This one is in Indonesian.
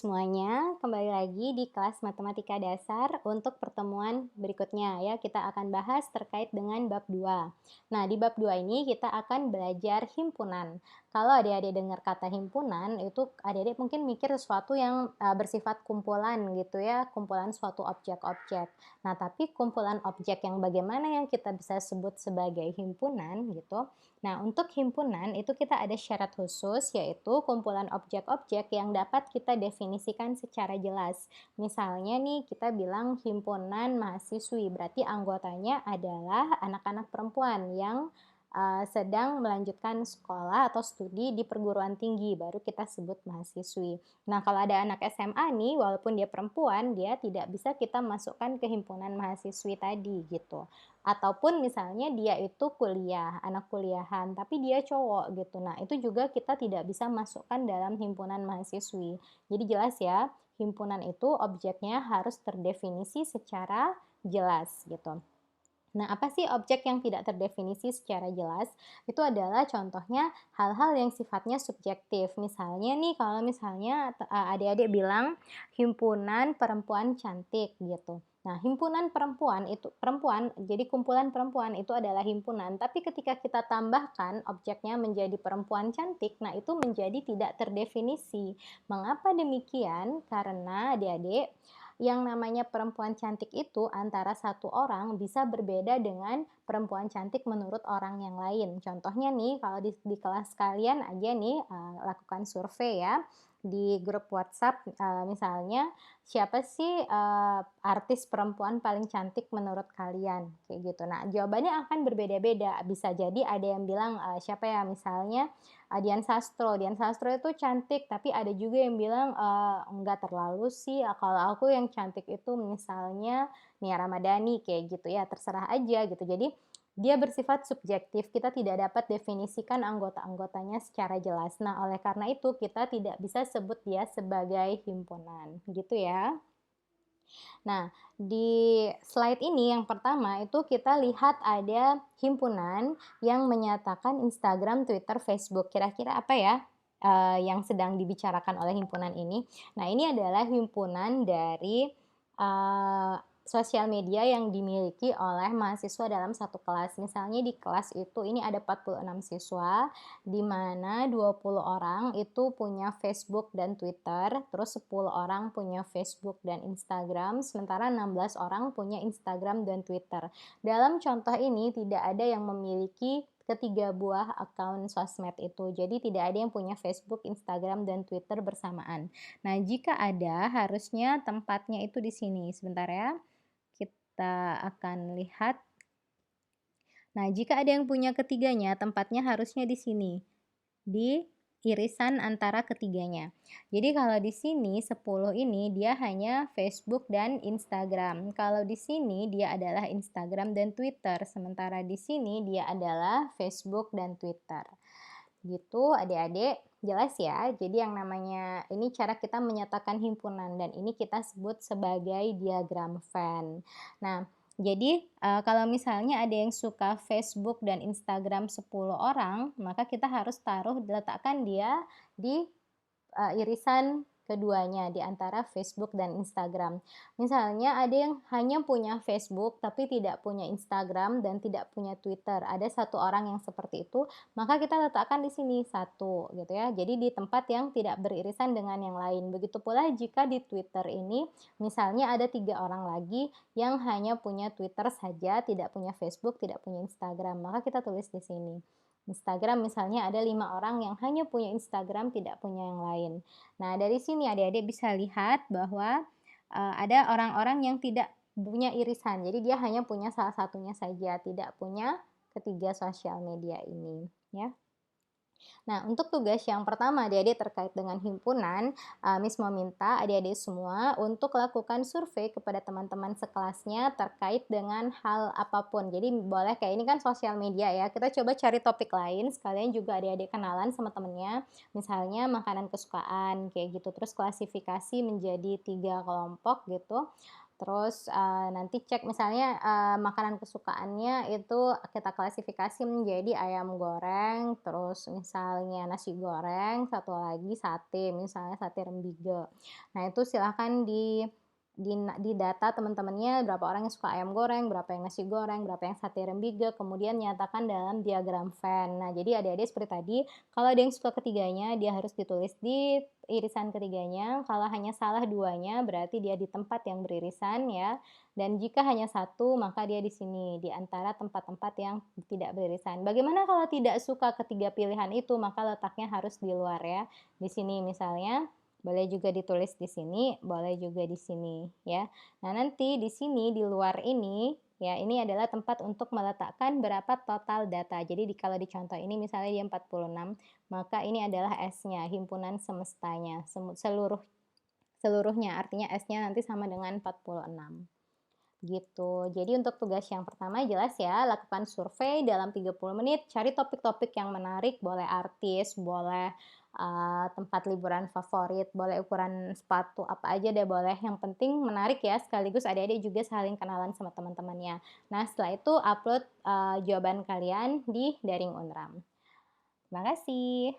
Semuanya, kembali lagi di kelas Matematika Dasar untuk pertemuan berikutnya ya. Kita akan bahas terkait dengan bab 2. Nah, di bab 2 ini kita akan belajar himpunan. Kalau adik-adik dengar kata himpunan, itu adik-adik mungkin mikir sesuatu yang bersifat kumpulan gitu ya, kumpulan suatu objek-objek. Nah, tapi kumpulan objek yang bagaimana yang kita bisa sebut sebagai himpunan gitu. Nah, untuk himpunan itu kita ada syarat khusus, yaitu kumpulan objek-objek yang dapat kita definisikan secara jelas. Misalnya nih, kita bilang himpunan mahasiswi, berarti anggotanya adalah anak-anak perempuan yang sedang melanjutkan sekolah atau studi di perguruan tinggi, baru kita sebut mahasiswi. Nah, kalau ada anak SMA nih, walaupun dia perempuan, dia tidak bisa kita masukkan ke himpunan mahasiswi tadi gitu. Ataupun misalnya dia itu kuliah, anak kuliahan, tapi dia cowok gitu. Nah, itu juga kita tidak bisa masukkan dalam himpunan mahasiswi. Jadi jelas ya, himpunan itu objeknya harus terdefinisi secara jelas gitu. Nah, apa sih objek yang tidak terdefinisi secara jelas? Itu adalah contohnya hal-hal yang sifatnya subjektif. Misalnya nih, kalau misalnya adik-adik bilang himpunan perempuan cantik gitu. Nah, himpunan perempuan itu perempuan, jadi kumpulan perempuan itu adalah himpunan, tapi ketika kita tambahkan objeknya menjadi perempuan cantik, nah itu menjadi tidak terdefinisi. Mengapa demikian? Karena adik-adik yang namanya perempuan cantik itu antara satu orang bisa berbeda dengan perempuan cantik menurut orang yang lain. Contohnya nih, kalau di kelas kalian aja nih lakukan survei ya di grup WhatsApp, misalnya siapa sih artis perempuan paling cantik menurut kalian kayak gitu. Nah, jawabannya akan berbeda-beda. Bisa jadi ada yang bilang siapa ya, misalnya Dian Sastro. Dian Sastro itu cantik, tapi ada juga yang bilang, enggak terlalu sih, kalau aku yang cantik itu misalnya Nia Ramadhani, kayak gitu ya, terserah aja gitu. Jadi, dia bersifat subjektif, kita tidak dapat definisikan anggota-anggotanya secara jelas. Nah, oleh karena itu kita tidak bisa sebut dia sebagai himpunan, gitu ya. Nah, di slide ini yang pertama itu kita lihat ada himpunan yang menyatakan Instagram, Twitter, Facebook. Kira-kira apa ya yang sedang dibicarakan oleh himpunan ini? Nah, ini adalah himpunan dari sosial media yang dimiliki oleh mahasiswa dalam satu kelas. Misalnya di kelas itu ini ada 46 siswa, di mana 20 orang itu punya Facebook dan Twitter, terus 10 orang punya Facebook dan Instagram, sementara 16 orang punya Instagram dan Twitter. Dalam contoh ini tidak ada yang memiliki ketiga buah akun sosmed itu. Jadi tidak ada yang punya Facebook, Instagram, dan Twitter bersamaan. Nah, jika ada, harusnya tempatnya itu di sini. Sebentar ya, kita akan lihat. Nah, jika ada yang punya ketiganya, tempatnya harusnya di sini, di irisan antara ketiganya. Jadi kalau di sini 10 ini dia hanya Facebook dan Instagram. Kalau di sini dia adalah Instagram dan Twitter, sementara di sini dia adalah Facebook dan Twitter. Gitu adik-adik, jelas ya? Jadi yang namanya ini cara kita menyatakan himpunan dan ini kita sebut sebagai diagram Venn. Nah, jadi kalau misalnya ada yang suka Facebook dan Instagram 10 orang, maka kita harus letakkan dia di irisan keduanya di antara Facebook dan Instagram. Misalnya ada yang hanya punya Facebook tapi tidak punya Instagram dan tidak punya Twitter. Ada satu orang yang seperti itu, maka kita letakkan di sini satu gitu ya. Jadi di tempat yang tidak beririsan dengan yang lain. Begitu pula jika di Twitter ini misalnya ada 3 orang lagi yang hanya punya Twitter saja, tidak punya Facebook, tidak punya Instagram, maka kita tulis di sini. Instagram misalnya ada 5 orang yang hanya punya Instagram, tidak punya yang lain. Nah, dari sini adik-adik bisa lihat bahwa ada orang-orang yang tidak punya irisan. Jadi dia hanya punya salah satunya saja, tidak punya ketiga sosial media ini, ya. Nah, untuk tugas yang pertama adik-adik terkait dengan himpunan, Miss meminta adik-adik semua untuk lakukan survei kepada teman-teman sekelasnya terkait dengan hal apapun. Jadi boleh kayak ini kan sosial media ya, kita coba cari topik lain, sekalian juga adik-adik kenalan sama temennya, misalnya makanan kesukaan kayak gitu, terus klasifikasi menjadi 3 kelompok gitu. Terus, nanti cek misalnya, makanan kesukaannya itu kita klasifikasi menjadi ayam goreng, terus misalnya nasi goreng, satu lagi sate, misalnya sate rembige. Nah, itu silahkan didata teman-temannya berapa orang yang suka ayam goreng, berapa yang nasi goreng, berapa yang sate rembige, kemudian nyatakan dalam diagram Venn. Nah, jadi adik-adik seperti tadi, kalau ada yang suka ketiganya, dia harus ditulis di irisan ketiganya, kalau hanya salah duanya, berarti dia di tempat yang beririsan ya, dan jika hanya satu, maka dia di sini, di antara tempat-tempat yang tidak beririsan. Bagaimana kalau tidak suka ketiga pilihan itu, maka letaknya harus di luar ya. Di sini misalnya, boleh juga ditulis di sini, boleh juga di sini ya. Nah, nanti di sini di luar ini ya, ini adalah tempat untuk meletakkan berapa total data. Jadi kalau di contoh ini misalnya dia 46, maka ini adalah S-nya, himpunan semestanya, seluruhnya, artinya S-nya nanti sama dengan 46. Gitu. Jadi untuk tugas yang pertama jelas ya, lakukan survei dalam 30 menit, cari topik-topik yang menarik, boleh artis, boleh, tempat liburan favorit, boleh ukuran sepatu, apa aja deh boleh, yang penting menarik ya, sekaligus adik-adik juga saling kenalan sama teman-temannya. Nah, setelah itu upload, jawaban kalian di Daring Unram. Terima kasih.